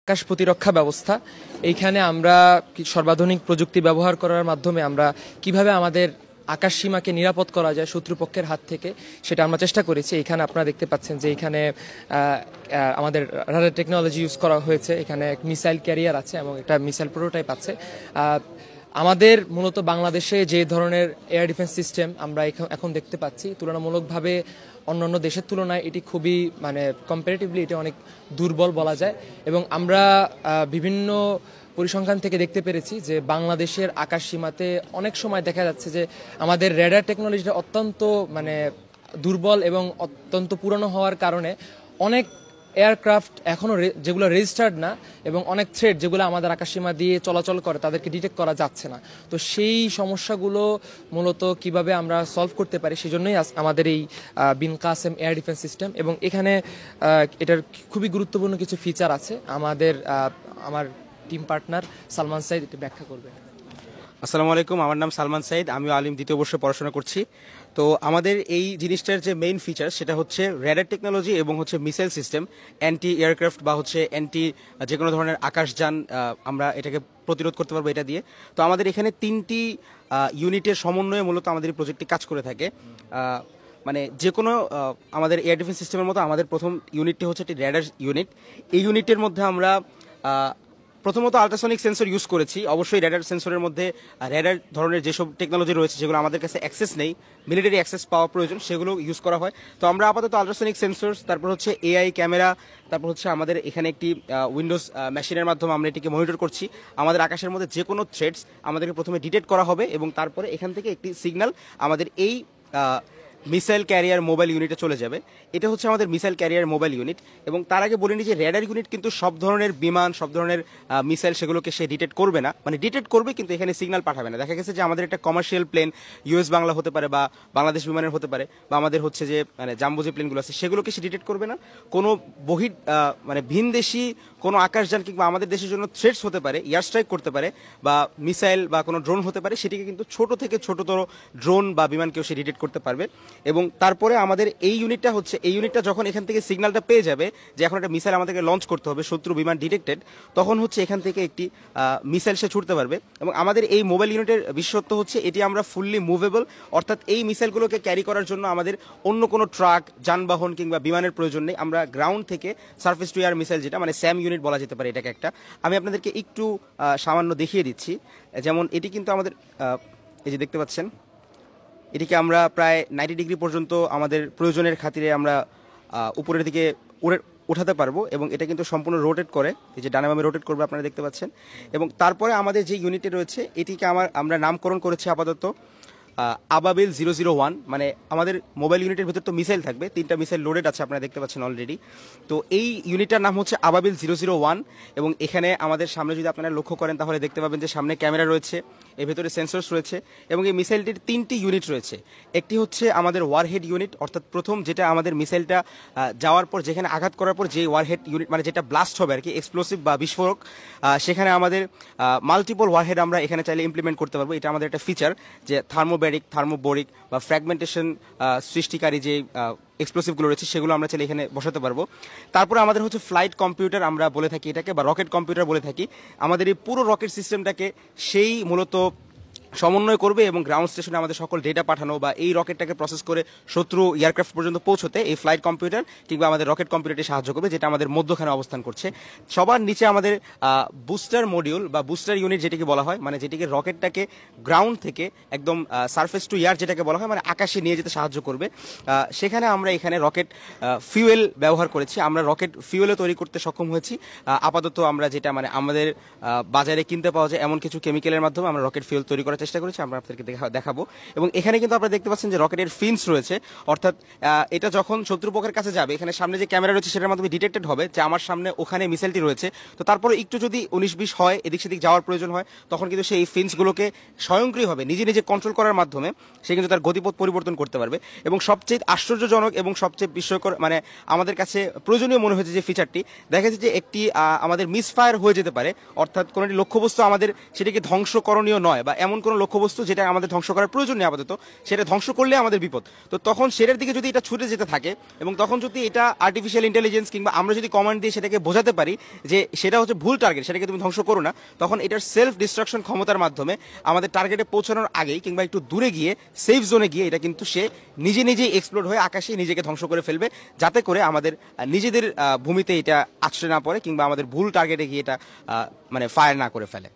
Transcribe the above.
আকাশ প্রতিরক্ষা ব্যবস্থা। এইখানে আমরা সর্বাধুনিক প্রযুক্তি ব্যবহার করার মাধ্যমে আমরা কিভাবে আমাদের আকাশ সীমাকে নিরাপদ করা যায় শত্রুপক্ষের হাত থেকে, সেটা আমরা চেষ্টা করেছি। এখানে আপনারা দেখতে পাচ্ছেন যে এখানে আমাদের রাডার টেকনোলজি ইউজ করা হয়েছে। এখানে মিসাইল ক্যারিয়ার আছে এবং একটা মিসাইল প্রোটোটাইপ আছে। আমাদের মূলত বাংলাদেশে যে ধরনের এয়ার ডিফেন্স সিস্টেম আমরা এখন দেখতে পাচ্ছি, তুলনামূলকভাবে অন্যান্য দেশের তুলনায় এটি খুবই কম্পারেটিভলি এটি অনেক দুর্বল বলা যায়। এবং আমরা বিভিন্ন পরিসংখ্যান থেকে দেখতে পেরেছি যে বাংলাদেশের আকাশ সীমাতে অনেক সময় দেখা যাচ্ছে যে আমাদের রেডার টেকনোলজিটা অত্যন্ত দুর্বল এবং অত্যন্ত পুরনো হওয়ার কারণে অনেক এয়ারক্রাফট এখনও যেগুলো রেজিস্টার্ড না এবং অনেক থ্রেড যেগুলো আমাদের আকাশসীমা দিয়ে চলাচল করে তাদেরকে ডিটেক্ট করা যাচ্ছে না। তো সেই সমস্যাগুলো মূলত কিভাবে আমরা সলভ করতে পারি, সেজন্যই আমাদের এই বিন কাসেম এয়ার ডিফেন্স সিস্টেম। এবং এখানে এটার খুবই গুরুত্বপূর্ণ কিছু ফিচার আছে। আমার টিম পার্টনার সালমান সাইদ এটা ব্যাখ্যা করবে। আসসালামু আলাইকুম, আমার নাম সালমান সাইদ, আমিও আলিম দ্বিতীয় বর্ষে পড়াশোনা করছি। তো আমাদের এই জিনিসটার যে মেইন ফিচার সেটা হচ্ছে রেডার টেকনোলজি এবং হচ্ছে মিসাইল সিস্টেম, অ্যান্টি এয়ারক্রাফট বা হচ্ছে অ্যান্টি যে কোনো ধরনের আকাশযান আমরা এটাকে প্রতিরোধ করতে পারবো এটা দিয়ে। তো আমাদের এখানে 3টি ইউনিটের সমন্বয়ে মূলত আমাদের এই প্রজেক্টটি কাজ করে থাকে। যে কোনো আমাদের এয়ার ডিফেন্স সিস্টেমের মতো আমাদের প্রথম ইউনিটটি হচ্ছে একটি রেডার ইউনিট। এই ইউনিটের মধ্যে আমরা প্রথমত আল্ট্রাসনিক সেন্সর ইউজ করেছি। অবশ্যই রেডার সেন্সরের মধ্যে রেডার ধরনের যেসব টেকনোলজি রয়েছে যেগুলো আমাদের কাছে অ্যাক্সেস নেই, মিলিটারি অ্যাক্সেস পাওয়া প্রয়োজন, সেগুলো ইউজ করা হয়। তো আমরা আপাতত আল্ট্রাসনিক সেন্সর, তারপর হচ্ছে এআই ক্যামেরা, তারপর হচ্ছে আমাদের এখানে একটি উইন্ডোজ মেশিনের মাধ্যমে আমরা এটিকে মনিটর করছি। আমাদের আকাশের মধ্যে যে কোনো থ্রেটস আমাদেরকে প্রথমে ডিটেক্ট করা হবে এবং তারপরে এখান থেকে একটি সিগন্যাল আমাদের এই মিসাইল ক্যারিয়ার মোবাইল ইউনিটে চলে যাবে। এটা হচ্ছে আমাদের মিসাইল ক্যারিয়ার মোবাইল ইউনিট। এবং তার আগে বলিনি যে রেডার ইউনিট কিন্তু সব ধরনের বিমান, সব ধরনের মিসাইল সেগুলোকে সে ডিটেক্ট করবে না, ডিটেক্ট করবে কিন্তু এখানে সিগন্যাল পাঠাবে না। দেখা গেছে যে আমাদের একটা কমার্শিয়াল প্লেন ইউএস বাংলা হতে পারে বা বাংলাদেশ বিমানের হতে পারে, বা আমাদের হচ্ছে যে জাম্বো যে প্লেনগুলো আছে সেগুলোকে সে ডিটেক্ট করবে না। কোনো ভিনদেশি কোনো আকাশযান কিংবা আমাদের দেশের জন্য থ্রেটস হতে পারে, এয়ার স্ট্রাইক করতে পারে বা মিসাইল বা কোনো ড্রোন হতে পারে, সেটিকে কিন্তু ছোট থেকে ছোটতর ড্রোন বা বিমানকেও সে ডিটেক্ট করতে পারবে। এবং তারপরে আমাদের এই ইউনিটটা যখন এখান থেকে সিগন্যালটা পেয়ে যাবে যে এখন একটা মিসাইল আমাদেরকে লঞ্চ করতে হবে, শত্রু বিমান ডিটেক্টেড, তখন হচ্ছে এখান থেকে একটি মিসাইল সে ছুটতে পারবে। এবং আমাদের এই মোবাইল ইউনিটের বিশেষত্ব হচ্ছে এটি আমরা ফুললি মুভেবল, অর্থাৎ এই মিসাইলগুলোকে ক্যারি করার জন্য আমাদের অন্য কোনো ট্রাক, যানবাহন কিংবা বিমানের প্রয়োজন নেই। আমরা গ্রাউন্ড থেকে সার্ফেস টু এয়ার মিসাইল, যেটা স্যাম ইউনিট বলা যেতে পারে এটাকে একটা, আমি আপনাদেরকে একটু সামান্য দেখিয়ে দিচ্ছি। যেমন এটি কিন্তু আমাদের এই যে দেখতে পাচ্ছেন, এটিকে আমরা প্রায় 90 ডিগ্রি পর্যন্ত আমাদের প্রয়োজনের খাতিরে আমরা উপরের দিকে উঠাতে পারবো। এবং এটা কিন্তু সম্পূর্ণ রোটেট করে, এই যে ডানে বামে রোটেট করবে আপনারা দেখতে পাচ্ছেন। এবং তারপরে আমাদের যে ইউনিটে রয়েছে এটিকে আমরা নামকরণ করেছি আপাতত আবাবিল 001। আমাদের মোবাইল ইউনিটের ভিতর তো মিসাইল থাকবে, 3টা মিসাইল লোডেড আছে আপনারা দেখতে পাচ্ছেন অলরেডি। তো এই ইউনিটটার নাম হচ্ছে আবাবিল 001। এবং এখানে আমাদের সামনে যদি আপনারা লক্ষ্য করেন তাহলে দেখতে পাবেন যে সামনে ক্যামেরা রয়েছে, এর ভেতরে সেন্সরস রয়েছে এবং এই মিসাইলটির 3টি ইউনিট রয়েছে। একটি হচ্ছে আমাদের ওয়ারহেড ইউনিট, অর্থাৎ প্রথম যেটা আমাদের মিসাইলটা যাওয়ার পর যেখানে আঘাত করার পর যে ওয়ারহেড ইউনিট যেটা ব্লাস্ট হবে আর কি, এক্সপ্লোসিভ বা বিস্ফোরক, সেখানে আমাদের মাল্টিপল ওয়ারহেড আমরা এখানে চাইলে ইমপ্লিমেন্ট করতে পারবো। এটা আমাদের একটা ফিচার যে থার্মোবোরিক বা ফ্র্যাগমেন্টেশন সৃষ্টিকারী যে এক্সপ্লোসিভগুলো রয়েছে সেগুলো আমরা চাইলে এখানে বসাতে পারবো। তারপরে আমাদের হচ্ছে ফ্লাইট কম্পিউটার আমরা বলে থাকি এটাকে, বা রকেট কম্পিউটার বলে থাকি। আমাদের এই পুরো রকেট সিস্টেমটাকে সেই মূলত সমন্বয় করবে এবং গ্রাউন্ড স্টেশনে আমাদের সকল ডেটা পাঠানো বা এই রকেটটাকে প্রসেস করে শত্রু এয়ারক্রাফট পর্যন্ত পৌঁছতে এই ফ্লাইট কম্পিউটার কিংবা আমাদের রকেট কম্পিউটারটি সাহায্য করবে, যেটা আমাদের মধ্যখানে অবস্থান করছে। সবার নিচে আমাদের বুস্টার মডিউল বা বুস্টার ইউনিট যেটিকে বলা হয়, যেটিকে রকেটটাকে গ্রাউন্ড থেকে একদম সারফেস টু এয়ার যেটাকে বলা হয়, আকাশে নিয়ে যেতে সাহায্য করবে। সেখানে আমরা এখানে রকেট ফিউয়েল ব্যবহার করেছি। আমরা রকেট ফিউয়েলও তৈরি করতে সক্ষম হয়েছি। আপাতত আমরা যেটা আমাদের বাজারে কিনতে পাওয়া যায় এমন কিছু কেমিক্যালের মাধ্যমে আমরা রকেট ফিউয়েল তৈরি করার চেষ্টা করেছি, আমরা আপনাদেরকে দেখাবো। এবং এখানে কিন্তু আপনারা দেখতে পাচ্ছেন যে রকেটের ফিনস রয়েছে, অর্থাৎ এটা যখন শত্রুপক্ষের কাছে যাবে এখানে সামনে যে ক্যামেরা রয়েছে সেটার মাধ্যমে ডিটেক্টেড হবে যে আমার সামনে ওখানে মিসাইলটি রয়েছে। তো তারপরে একটু যদি 19-20 হয়, এদিক সেদিক যাওয়ার প্রয়োজন হয়, তখন কিন্তু সেই ফিনসগুলোকে স্বয়ংক্রিয়ভাবে নিজে কন্ট্রোল করার মাধ্যমে সে কিন্তু তার গতিপথ পরিবর্তন করতে পারবে। এবং সবচেয়ে আশ্চর্যজনক এবং সবচেয়ে বিস্ময়কর আমাদের কাছে প্রয়োজনীয় মনে হয়েছে যে ফিচারটি, দেখা যাচ্ছে যে একটি আমাদের মিসফায়ার হয়ে যেতে পারে, অর্থাৎ কোনো একটি লক্ষ্যবস্তু আমাদের সেটিকে ধ্বংস করণীয় নয় বা এমন কোনো লক্ষ্যবস্তু যেটা আমাদের ধ্বংস করার প্রয়োজন নেই আপাতত, সেটা ধ্বংস করলে আমাদের বিপদ। তো তখন সেটার দিকে যদি এটা ছুটে যেতে থাকে এবং তখন যদি এটা আর্টিফিশিয়াল ইন্টেলিজেন্স কিংবা আমরা যদি কমান্ড দিয়ে সেটাকে বোঝাতে পারি যে সেটা হচ্ছে ভুল টার্গেট, সেটাকে তুমি ধ্বংস করো না, তখন এটার সেলফ ডিস্ট্রাকশন ক্ষমতার মাধ্যমে আমাদের টার্গেটে পৌঁছানোর আগেই কিংবা একটু দূরে গিয়ে সেফ জোনে গিয়ে এটা কিন্তু সে নিজে নিজেই এক্সপ্লোড হয়ে আকাশে নিজেকে ধ্বংস করে ফেলবে, যাতে করে আমাদের নিজেদের ভূমিতে এটা আছড়ে না পড়ে কিংবা আমাদের ভুল টার্গেটে গিয়ে এটা মানে ফায়ার না করে ফেলে।